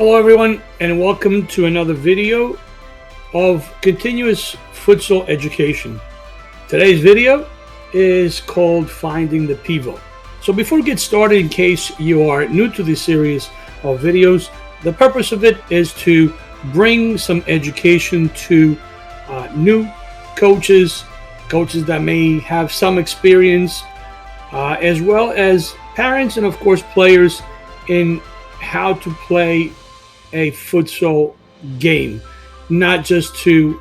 Hello everyone, and welcome to another video of continuous futsal education. Today's video is called Finding the Pivo. So before we get started, in case you are new to this series of videos, the purpose of it is to bring some education to new coaches that may have some experience, as well as parents and of course players in how to play a futsal game, not just to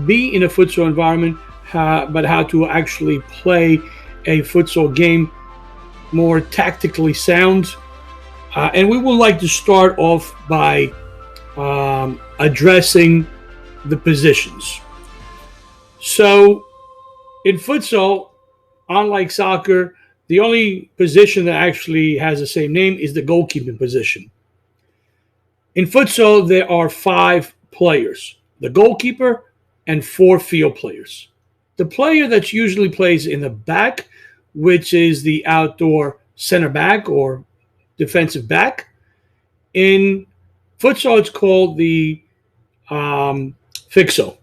be in a futsal environment, but how to actually play a futsal game more tactically sound. And we would like to start off by addressing the positions. So in futsal, unlike soccer, the only position that actually has the same name is the goalkeeping position. In futsal, there are 5 players: the goalkeeper and 4 field players. The player that usually plays in the back, which is the outdoor center back or defensive back. In futsal, it's called the Fixo,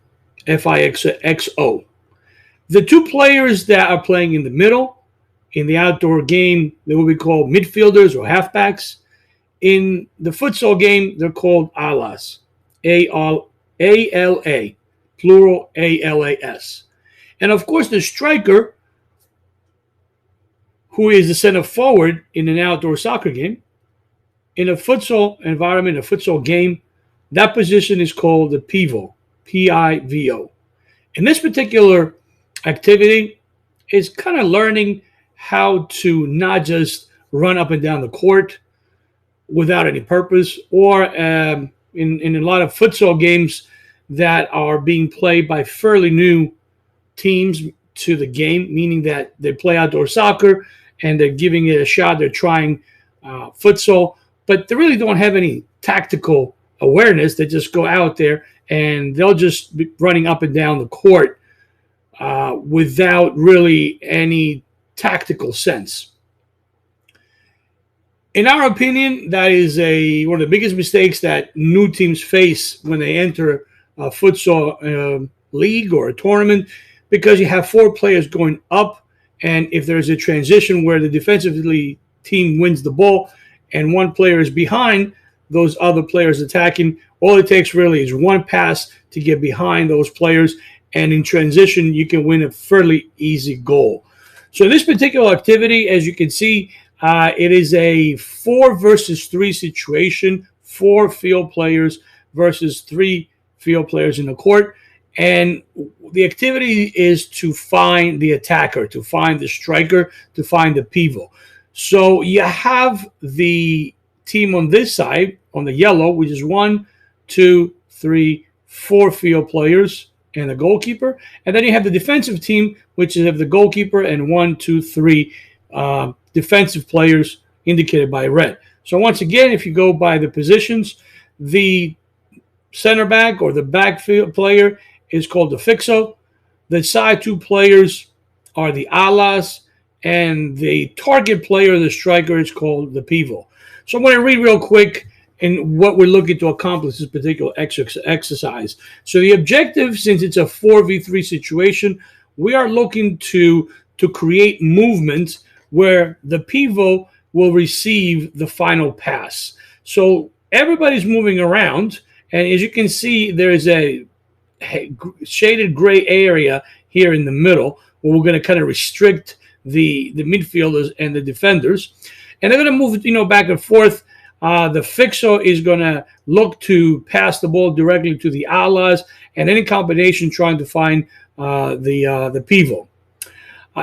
F-I-X-O. The 2 players that are playing in the middle, in the outdoor game, they will be called midfielders or halfbacks. In the futsal game, they're called alas, A-L-A, plural A-L-A-S. And of course, the striker, who is the center forward in an outdoor soccer game, in a futsal environment, a futsal game, that position is called the pivo, P-I-V-O. In this particular activity, is kind of learning how to not just run up and down the court without any purpose, or in a lot of futsal games that are being played by fairly new teams to the game, meaning that they play outdoor soccer and they're giving it a shot, they're trying futsal, but they really don't have any tactical awareness. They just go out there and they'll just be running up and down the court without really any tactical sense. In our opinion, that is one of the biggest mistakes that new teams face when they enter a futsal league or a tournament, because you have 4 players going up, and if there's a transition where the defensively team wins the ball and 1 player is behind those other players attacking, all it takes really is 1 pass to get behind those players, and in transition, you can win a fairly easy goal. So in this particular activity, as you can see, it is a 4 versus 3 situation, 4 field players versus 3 field players in the court. And the activity is to find the attacker, to find the striker, to find the pivo. So you have the team on this side, on the yellow, which is 1, 2, 3, 4 field players and the goalkeeper. And then you have the defensive team, which is the goalkeeper and 1, 2, 3 defensive players indicated by red. So once again, if you go by the positions, the center back or the backfield player is called the Fixo. The side 2 players are the alas, and the target player, the striker, is called the pivo. So I'm going to read real quick in what we're looking to accomplish this particular exercise. So the objective, since it's a 4v3 situation, we are looking to create movement where the pivo will receive the final pass. So everybody's moving around, and as you can see, there's a shaded gray area here in the middle where we're going to kind of restrict the midfielders and the defenders, and they're going to move back and forth. The Fixo is going to look to pass the ball directly to the alas, and any combination trying to find the pivo.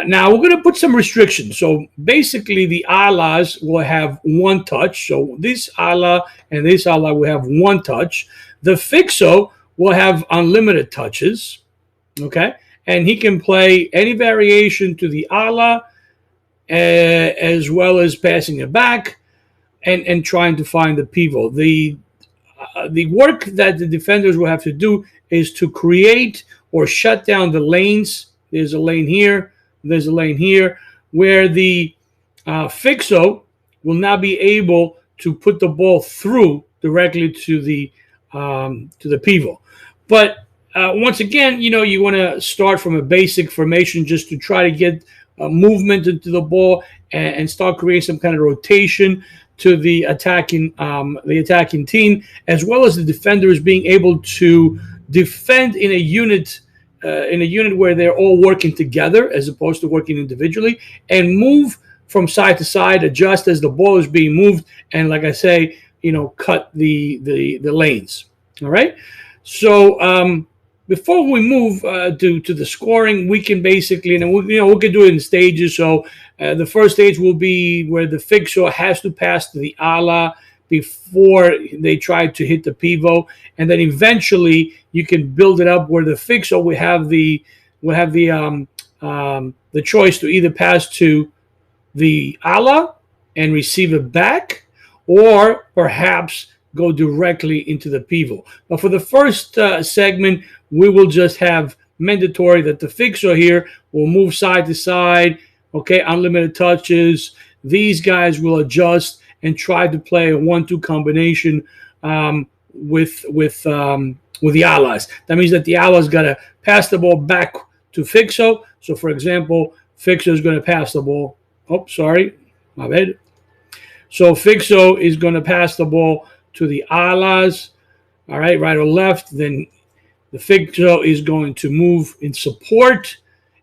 Now we're going to put some restrictions. So basically, the alas will have 1 touch. So this ala and this ala will have 1 touch. The Fixo will have unlimited touches. Okay, and he can play any variation to the ala, as well as passing it back and trying to find the pivo. The work that the defenders will have to do is to create or shut down the lanes. There's a lane here. There's a lane here where the Fixo will now be able to put the ball through directly to the pivo. But once again, you want to start from a basic formation just to try to get movement into the ball and start creating some kind of rotation to the attacking team, as well as the defenders being able to defend in a unit where they're all working together as opposed to working individually, and move from side to side, adjust as the ball is being moved, and like I say, cut the lanes. All right. So before we move to the scoring, we can basically, and we can do it in stages. So the first stage will be where the fixer has to pass to the ala before they try to hit the pivo, and then eventually you can build it up where the fixer will have the choice to either pass to the ala and receive it back, or perhaps go directly into the pivo. But for the first segment, we will just have mandatory that the fixer here will move side to side. Okay, unlimited touches. These guys will adjust and try to play a 1-2 combination with the allies. That means that the allies got to pass the ball back to fixo. So, for example, fixo is going to pass the ball. Oh, sorry, my bad. So fixo is going to pass the ball to the alas, all right or left. Then the fixo is going to move in support,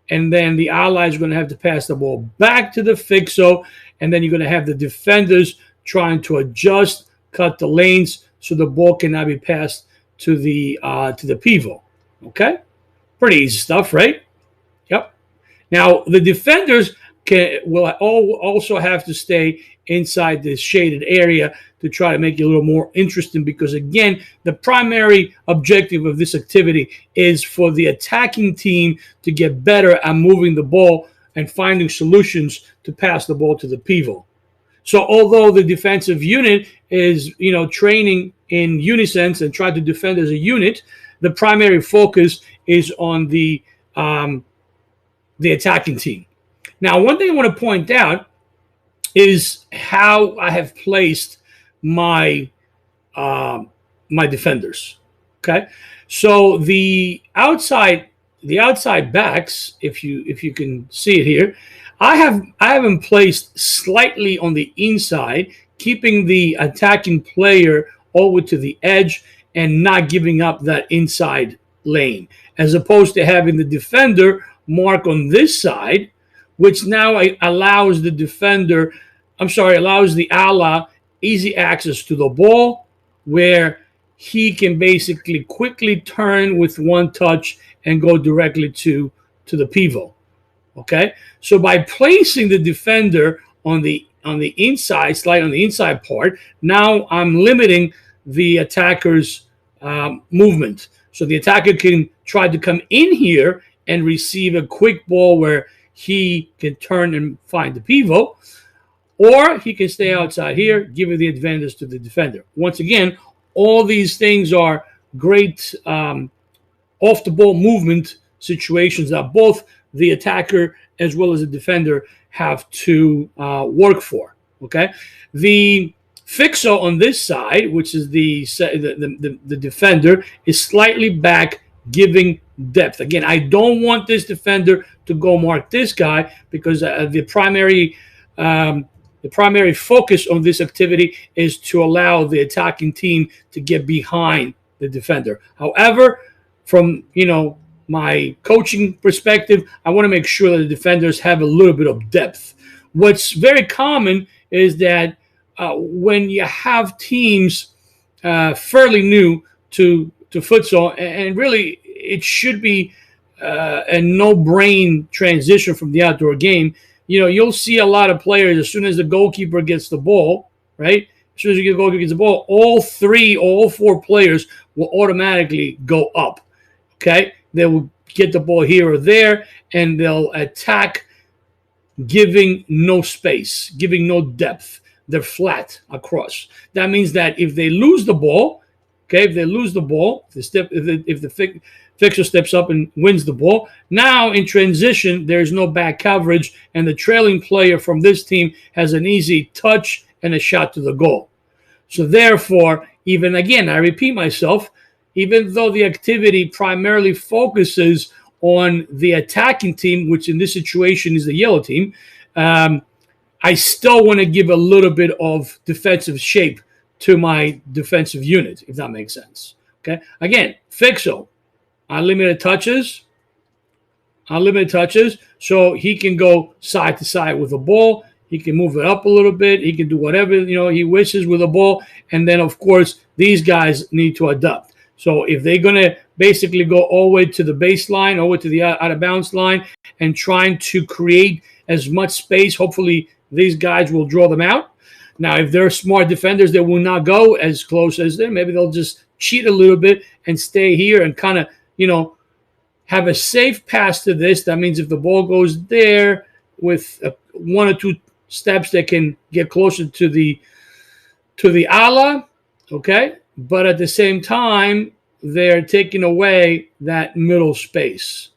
and then the ally is going to have to pass the ball back to the fixo, and then you're going to have the defenders trying to adjust, cut the lanes, so the ball cannot be passed to the pivo. Okay, pretty easy stuff, right? Yep. Now the defenders will also have to stay inside this shaded area to try to make it a little more interesting, because again, the primary objective of this activity is for the attacking team to get better at moving the ball and finding solutions to pass the ball to the pivo. So although the defensive unit is training in unison and try to defend as a unit, the primary focus is on the attacking team. Now, one thing I want to point out is how I have placed my defenders. Okay, so the outside backs, if you can see it here, I have them placed slightly on the inside, keeping the attacking player over to the edge and not giving up that inside lane, as opposed to having the defender mark on this side, which now allows the ally easy access to the ball, where he can basically quickly turn with one touch and go directly to the pivo. Okay, so by placing the defender on the inside, slightly on the inside part, now I'm limiting the attacker's movement. So the attacker can try to come in here and receive a quick ball where he can turn and find the pivo, or he can stay outside here, giving the advantage to the defender. Once again, all these things are great off-the-ball movement situations that both the attacker as well as the defender have to work for. Okay, the fixo on this side, which is the defender, is slightly back, giving depth. Again, I don't want this defender to go mark this guy, because the primary focus on this activity is to allow the attacking team to get behind the defender. However, from my coaching perspective, I want to make sure that the defenders have a little bit of depth. What's very common is that when you have teams fairly new to futsal, and really it should be a no-brain transition from the outdoor game. You'll see a lot of players, as soon as the goalkeeper gets the ball, right? As soon as the goalkeeper gets the ball, all four players will automatically go up. Okay, they will get the ball here or there, and they'll attack, giving no space, giving no depth. They're flat across. That means that if they lose the ball, if the fixer steps up and wins the ball, now in transition, there's no back coverage, and the trailing player from this team has an easy touch and a shot to the goal. So therefore, even again, I repeat myself, even though the activity primarily focuses on the attacking team, which in this situation is the yellow team, I still want to give a little bit of defensive shape to my defensive unit, if that makes sense. Okay. Again, Fixo, unlimited touches, so he can go side to side with the ball. He can move it up a little bit. He can do whatever he wishes with the ball. And then, of course, these guys need to adapt. So if they're going to basically go all the way to the baseline, all the way to the out of bounds line, and trying to create as much space, hopefully these guys will draw them out. Now, if they're smart defenders, they will not go as close as them. Maybe they'll just cheat a little bit and stay here and kind of, have a safe pass to this. That means if the ball goes there with one or two steps, they can get closer to the ala, okay? But at the same time, they're taking away that middle space.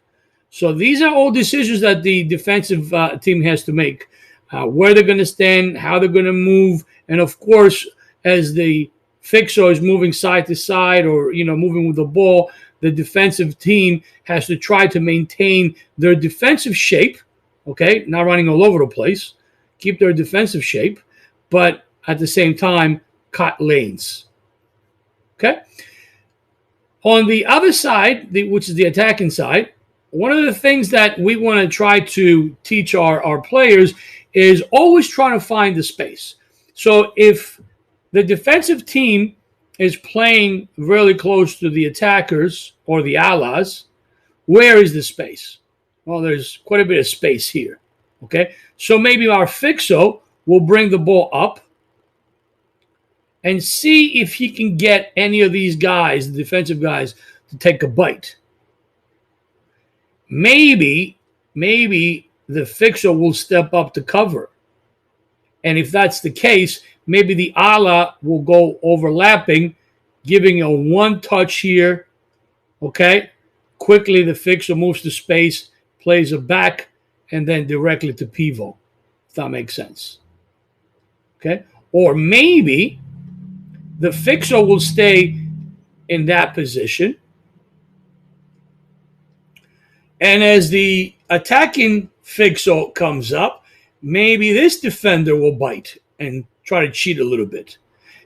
So these are all decisions that the defensive team has to make. Where they're going to stand, how they're going to move, and of course, as the Fixo is moving side to side or moving with the ball, the defensive team has to try to maintain their defensive shape, okay, not running all over the place, keep their defensive shape, but at the same time, cut lanes, okay? On the other side, which is the attacking side, one of the things that we want to try to teach our players is always trying to find the space. So if the defensive team is playing really close to the attackers or the alas, where is the space? Well, there's quite a bit of space here, okay? So maybe our Fixo will bring the ball up and see if he can get any of these guys, the defensive guys, to take a bite. Maybe the Fixo will step up to cover. And if that's the case, maybe the ala will go overlapping, giving a one touch here, okay? Quickly, the Fixo moves to space, plays it back, and then directly to pivo, if that makes sense, okay? Or maybe the Fixo will stay in that position, and as the attacking Fixo comes up, maybe this defender will bite and try to cheat a little bit.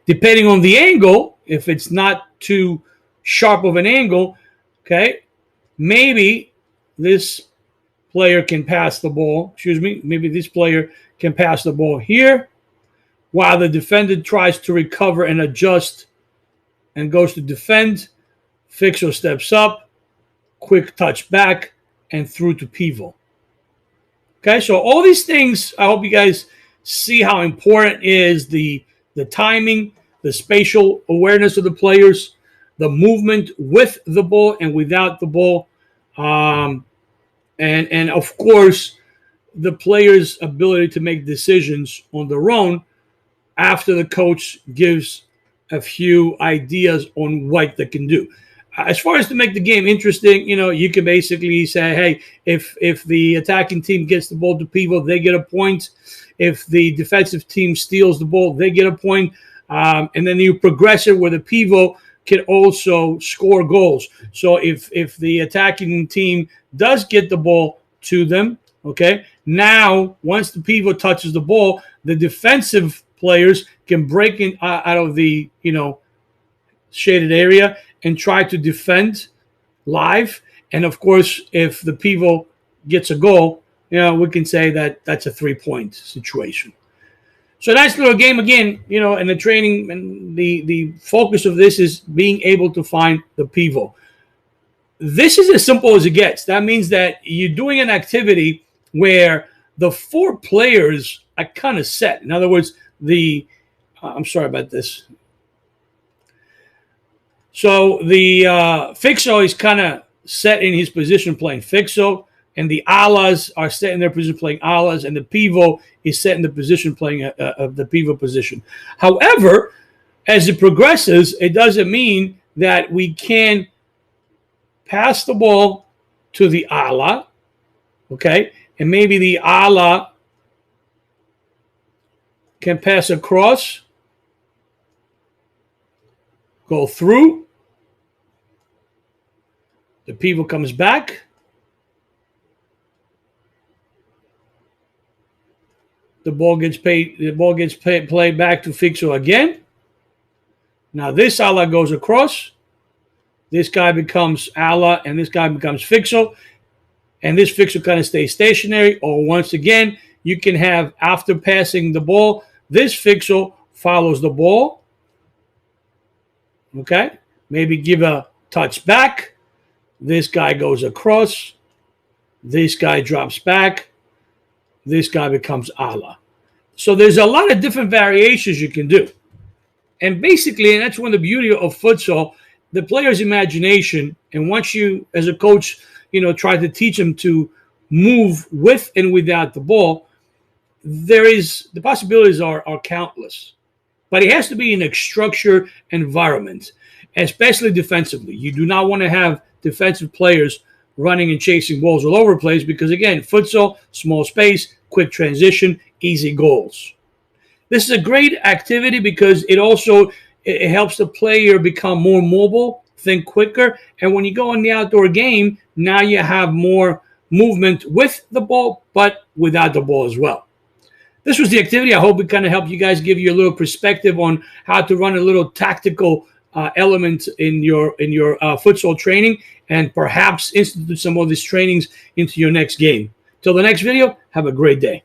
Depending on the angle, if it's not too sharp of an angle, okay, maybe this player can pass the ball. Maybe this player can pass the ball here while the defender tries to recover and adjust and goes to defend. Fixo steps up, quick touch back, and through to pivo. Okay, so all these things, I hope you guys see how important is the timing, the spatial awareness of the players, the movement with the ball and without the ball, and of course, the players' ability to make decisions on their own after the coach gives a few ideas on what they can do. As far as to make the game interesting, you can basically say, hey, if the attacking team gets the ball to pivo, they get a point. If the defensive team steals the ball, they get a point. And then you progress it where the pivo can also score goals. So if the attacking team does get the ball to them, okay, now once the pivo touches the ball, the defensive players can break in out of the shaded area and try to defend live. And of course, if the pivo gets a goal, we can say that that's a 3-point situation. So nice little game again, and the training and the focus of this is being able to find the pivo. This is as simple as it gets. That means that you're doing an activity where the 4 players are kind of set. In other words, I'm sorry about this. So the Fixo is kind of set in his position playing Fixo, and the alas are set in their position playing alas, and the pivo is set in the position playing the pivo position. However, as it progresses, it doesn't mean that we can pass the ball to the ala, okay? And maybe the ala can pass across go through. The pivo comes back. The ball gets played back to fixo again. Now this ala goes across. This guy becomes ala, and this guy becomes fixo. And this fixo kind of stays stationary. Or once again, you can have, after passing the ball, this fixo follows the ball. Okay? Maybe give a touch back. This guy goes across. This guy drops back. This guy becomes ala. So there's a lot of different variations you can do. And basically, and that's one of the beauty of futsal, the player's imagination. And once you, as a coach, try to teach them to move with and without the ball, the possibilities are countless. But it has to be in a structured environment, especially defensively. You do not want to have defensive players running and chasing balls all over the place because, again, futsal, small space, quick transition, easy goals. This is a great activity because it helps the player become more mobile, think quicker, and when you go in the outdoor game, now you have more movement with the ball, but without the ball as well. This was the activity. I hope it kind of helped you guys, give you a little perspective on how to run a little tactical element in your futsal training, and perhaps institute some of these trainings into your next game. Till the next video, have a great day.